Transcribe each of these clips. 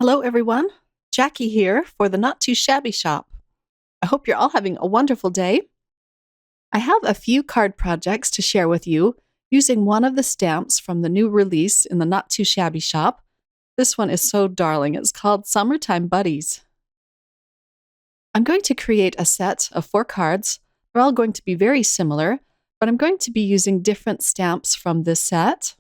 Hello, everyone. Jackie here for the Not Too Shabby Shop. I hope you're all having a wonderful day. I have a few card projects to share with you using one of the stamps from the new release in the Not Too Shabby Shop. This one is so darling. It's called Summertime Buddies. I'm going to create a set of 4 cards. They're all going to be very similar, but I'm going to be using different stamps from this set.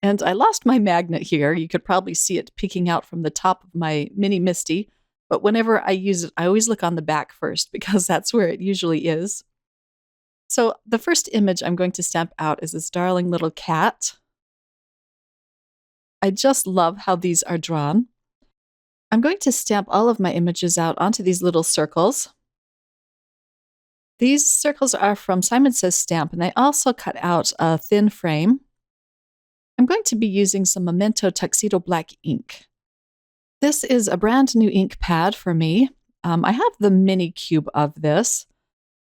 And I lost my magnet here. You could probably see it peeking out from the top of my mini Misty. But whenever I use it, I always look on the back first because that's where it usually is. So the first image I'm going to stamp out is this darling little cat. I just love how these are drawn. I'm going to stamp all of my images out onto these little circles. These circles are from Simon Says Stamp, and I also cut out a thin frame. I'm going to be using some Memento Tuxedo Black ink. This is a brand new ink pad for me. I have the mini cube of this,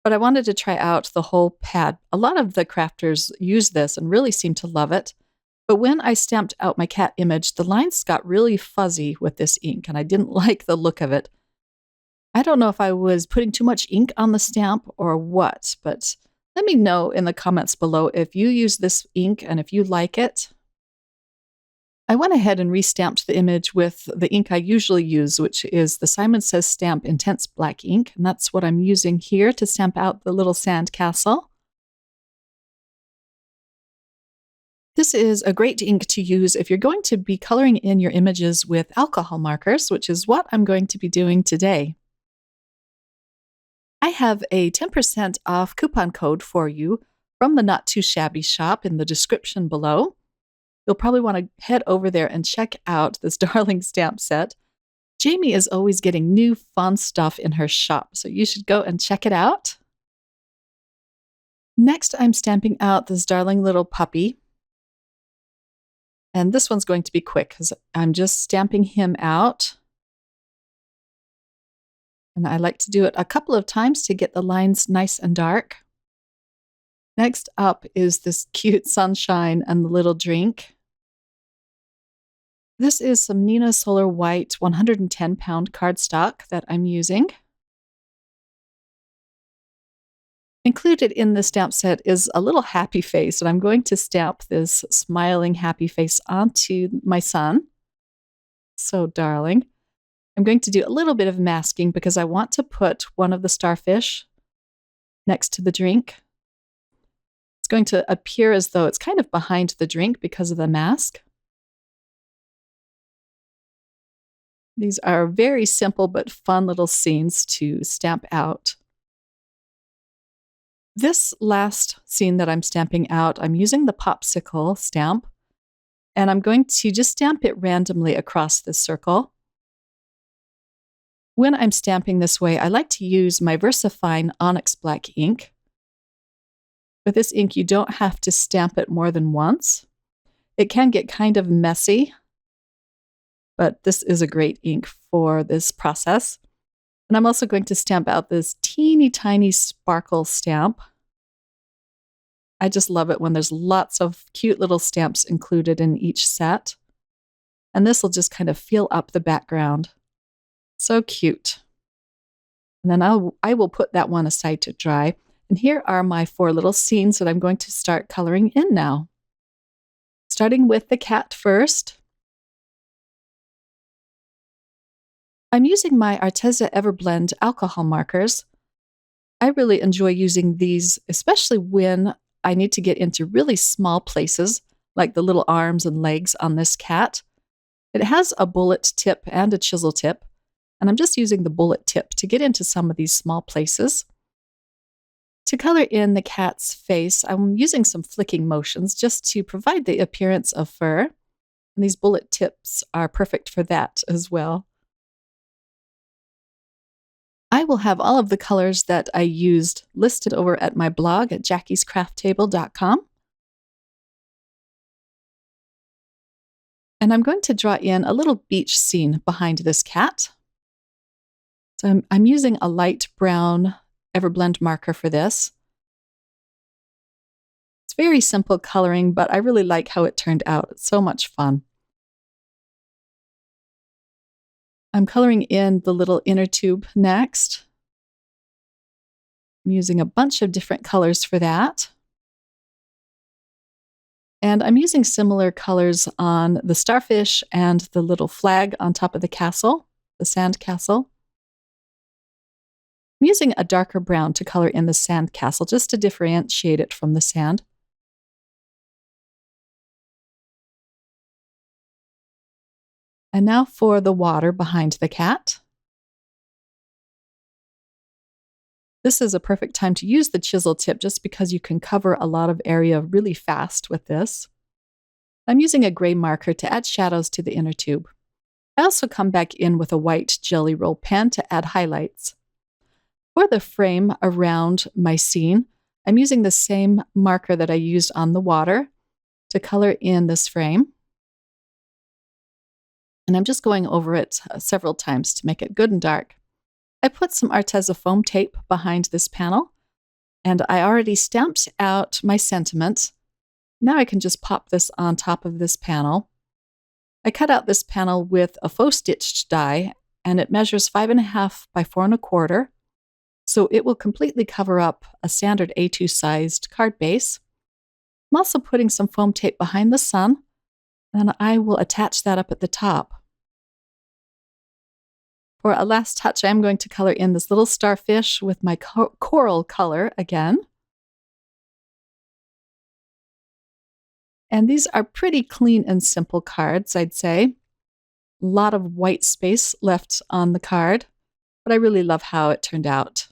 but I wanted to try out the whole pad. A lot of the crafters use this and really seem to love it. But when I stamped out my cat image, the lines got really fuzzy with this ink, and I didn't like the look of it. I don't know if I was putting too much ink on the stamp or what, but let me know in the comments below if you use this ink and if you like it. I went ahead and restamped the image with the ink I usually use, which is the Simon Says Stamp Intense Black ink, and that's what I'm using here to stamp out the little sand castle. This is a great ink to use if you're going to be coloring in your images with alcohol markers, which is what I'm going to be doing today. I have a 10% off coupon code for you from the Not Too Shabby Shop in the description below. You'll probably want to head over there and check out this darling stamp set. Jamie is always getting new fun stuff in her shop, so you should go and check it out. Next, I'm stamping out this darling little puppy. And this one's going to be quick because I'm just stamping him out. And I like to do it a couple of times to get the lines nice and dark. Next up is this cute sunshine and the little drink. This is some Nina Solar White 110-pound cardstock that I'm using. Included in the stamp set is a little happy face, and I'm going to stamp this smiling happy face onto my son. So darling. I'm going to do a little bit of masking because I want to put one of the starfish next to the drink. It's going to appear as though it's kind of behind the drink because of the mask. These are very simple but fun little scenes to stamp out. This last scene that I'm stamping out, I'm using the popsicle stamp, and I'm going to just stamp it randomly across this circle. When I'm stamping this way, I like to use my VersaFine Onyx Black ink. With this ink, you don't have to stamp it more than once. It can get kind of messy, but this is a great ink for this process. And I'm also going to stamp out this teeny tiny sparkle stamp. I just love it when there's lots of cute little stamps included in each set. And this will just kind of fill up the background. So cute. And then I will put that one aside to dry. And here are my 4 little scenes that I'm going to start coloring in now. Starting with the cat first. I'm using my Arteza Everblend alcohol markers. I really enjoy using these, especially when I need to get into really small places, like the little arms and legs on this cat. It has a bullet tip and a chisel tip, and I'm just using the bullet tip to get into some of these small places. To color in the cat's face, I'm using some flicking motions just to provide the appearance of fur, and these bullet tips are perfect for that as well. I will have all of the colors that I used listed over at my blog at jackiescrafttable.com. And I'm going to draw in a little beach scene behind this cat. So I'm using a light brown Everblend marker for this. It's very simple coloring, but I really like how it turned out. It's so much fun. I'm coloring in the little inner tube next. I'm using a bunch of different colors for that. And I'm using similar colors on the starfish and the little flag on top of the castle, the sand castle. I'm using a darker brown to color in the sand castle just to differentiate it from the sand. And now for the water behind the cat. This is a perfect time to use the chisel tip just because you can cover a lot of area really fast with this. I'm using a gray marker to add shadows to the inner tube. I also come back in with a white jelly roll pen to add highlights. For the frame around my scene, I'm using the same marker that I used on the water to color in this frame. And I'm just going over it several times to make it good and dark. I put some Arteza foam tape behind this panel, and I already stamped out my sentiment. Now I can just pop this on top of this panel. I cut out this panel with a faux stitched die, and it measures 5.5 by 4.25, so it will completely cover up a standard A2 sized card base. I'm also putting some foam tape behind the sun, and I will attach that up at the top. For a last touch, I'm going to color in this little starfish with my coral color again. And these are pretty clean and simple cards, I'd say. A lot of white space left on the card, but I really love how it turned out.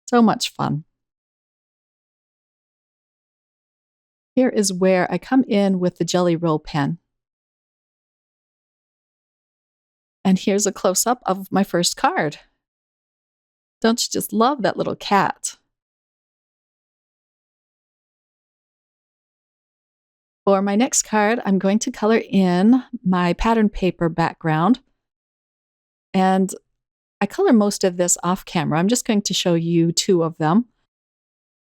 So much fun. Here is where I come in with the jelly roll pen. And here's a close-up of my first card. Don't you just love that little cat? For my next card, I'm going to color in my pattern paper background. And I color most of this off camera. I'm just going to show you 2 of them.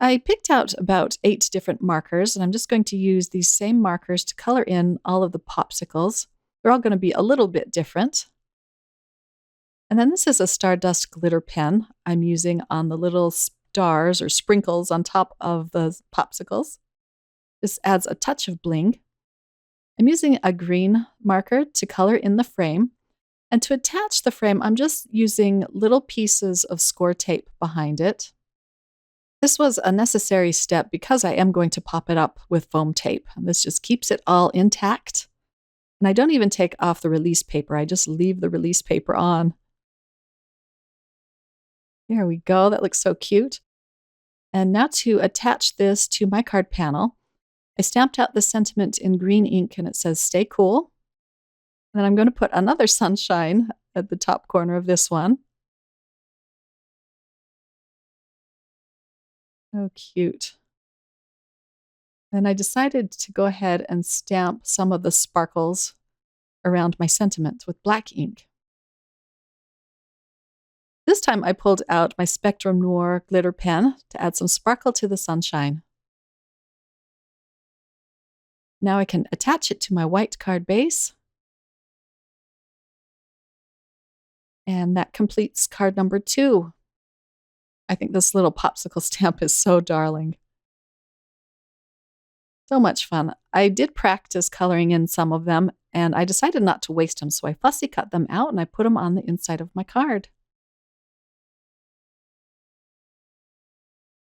I picked out about 8 different markers, and I'm just going to use these same markers to color in all of the popsicles. They're all going to be a little bit different. And then this is a Stardust glitter pen I'm using on the little stars or sprinkles on top of the popsicles. This adds a touch of bling. I'm using a green marker to color in the frame. And to attach the frame, I'm just using little pieces of score tape behind it. This was a necessary step because I am going to pop it up with foam tape. This just keeps it all intact. And I don't even take off the release paper. I just leave the release paper on. There we go. That looks so cute. And now to attach this to my card panel, I stamped out the sentiment in green ink and it says, "Stay cool." And then I'm going to put another sunshine at the top corner of this one. Oh, cute. Then I decided to go ahead and stamp some of the sparkles around my sentiment with black ink. This time I pulled out my Spectrum Noir glitter pen to add some sparkle to the sunshine. Now I can attach it to my white card base. And that completes card number 2. I think this little popsicle stamp is so darling. So much fun. I did practice coloring in some of them, and I decided not to waste them, so I fussy cut them out and I put them on the inside of my card.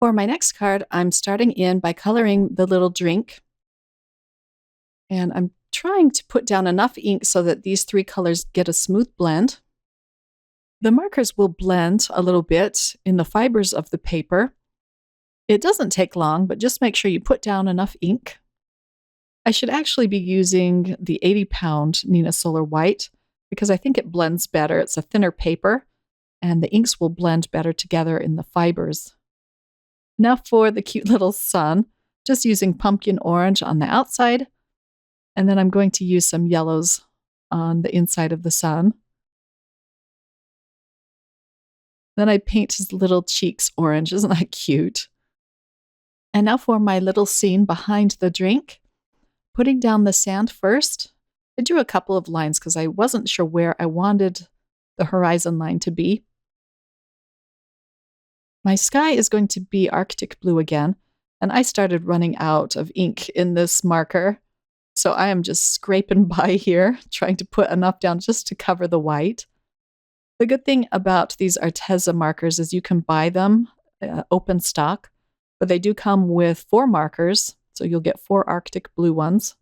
For my next card, I'm starting in by coloring the little drink. And I'm trying to put down enough ink so that these 3 colors get a smooth blend. The markers will blend a little bit in the fibers of the paper. It doesn't take long, but just make sure you put down enough ink. I should actually be using the 80-pound Nina Solar White because I think it blends better. It's a thinner paper, and the inks will blend better together in the fibers. Now for the cute little sun, just using pumpkin orange on the outside, and then I'm going to use some yellows on the inside of the sun. Then I paint his little cheeks orange. Isn't that cute? And now for my little scene behind the drink. Putting down the sand first, I drew a couple of lines because I wasn't sure where I wanted the horizon line to be. My sky is going to be Arctic blue again, and I started running out of ink in this marker. So I am just scraping by here, trying to put enough down just to cover the white. The good thing about these Arteza markers is you can buy them open stock, but they do come with 4 markers, so you'll get 4 Arctic blue ones.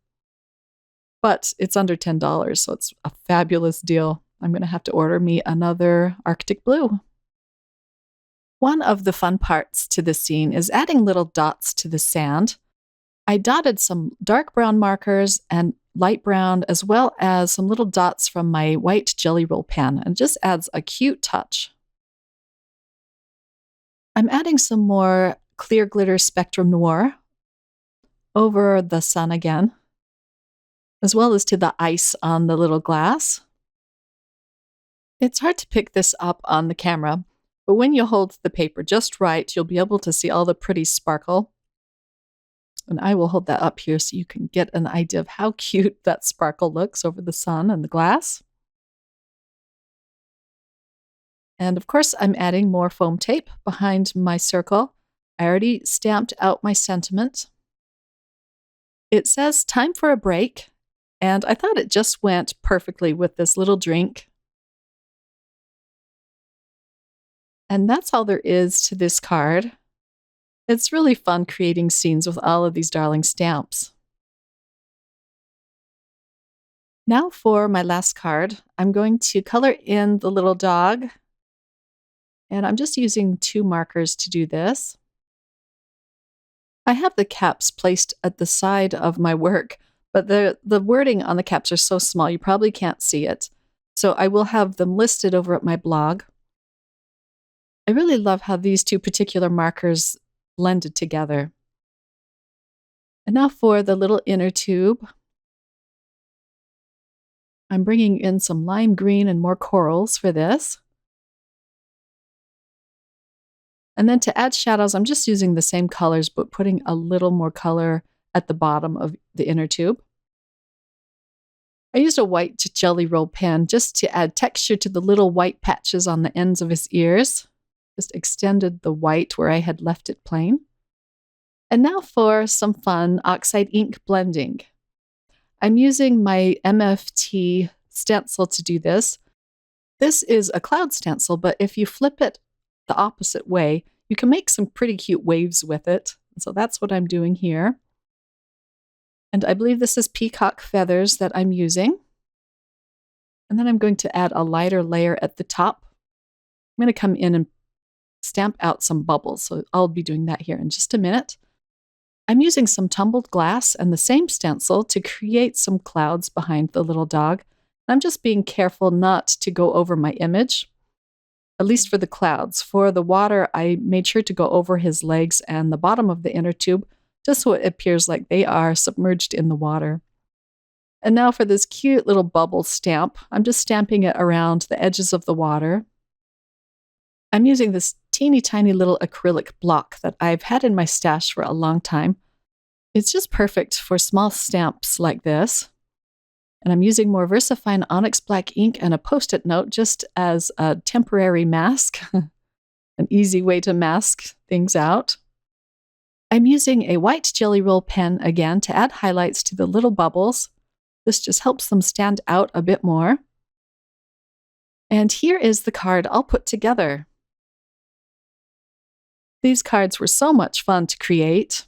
But it's under $10, so it's a fabulous deal. I'm going to have to order me another Arctic blue. One of the fun parts to this scene is adding little dots to the sand. I dotted some dark brown markers and light brown, as well as some little dots from my white Jelly Roll pen, and it just adds a cute touch. I'm adding some more clear glitter Spectrum Noir over the sun again, as well as to the ice on the little glass. It's hard to pick this up on the camera, but when you hold the paper just right, you'll be able to see all the pretty sparkle. And I will hold that up here so you can get an idea of how cute that sparkle looks over the sun and the glass. And of course, I'm adding more foam tape behind my circle. I already stamped out my sentiment. It says time for a break, and I thought it just went perfectly with this little drink. And that's all there is to this card. It's really fun creating scenes with all of these darling stamps. Now for my last card, I'm going to color in the little dog. And I'm just using 2 markers to do this. I have the caps placed at the side of my work, but the wording on the caps are so small you probably can't see it. So I will have them listed over at my blog. I really love how these 2 particular markers blended together. And now for the little inner tube. I'm bringing in some lime green and more corals for this. And then to add shadows, I'm just using the same colors, but putting a little more color at the bottom of the inner tube. I used a white Jelly Roll pen just to add texture to the little white patches on the ends of his ears. Just extended the white where I had left it plain. And now for some fun oxide ink blending. I'm using my MFT stencil to do this. This is a cloud stencil, but if you flip it the opposite way, you can make some pretty cute waves with it. So that's what I'm doing here. And I believe this is peacock feathers that I'm using. And then I'm going to add a lighter layer at the top. I'm going to come in and stamp out some bubbles. So I'll be doing that here in just a minute. I'm using some tumbled glass and the same stencil to create some clouds behind the little dog. I'm just being careful not to go over my image, at least for the clouds. For the water, I made sure to go over his legs and the bottom of the inner tube, just so it appears like they are submerged in the water. And now for this cute little bubble stamp, I'm just stamping it around the edges of the water. I'm using this teeny tiny little acrylic block that I've had in my stash for a long time. It's just perfect for small stamps like this. And I'm using more VersaFine Onyx Black ink and a Post-it note just as a temporary mask, an easy way to mask things out. I'm using a white Jelly Roll pen again to add highlights to the little bubbles. This just helps them stand out a bit more. And here is the card all put together. These cards were so much fun to create.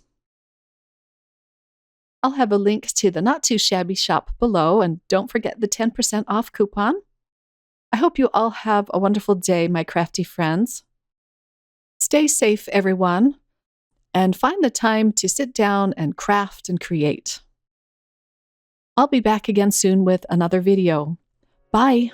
I'll have a link to the Not Too Shabby Shop below, and don't forget the 10% off coupon. I hope you all have a wonderful day, my crafty friends. Stay safe, everyone, and find the time to sit down and craft and create. I'll be back again soon with another video. Bye!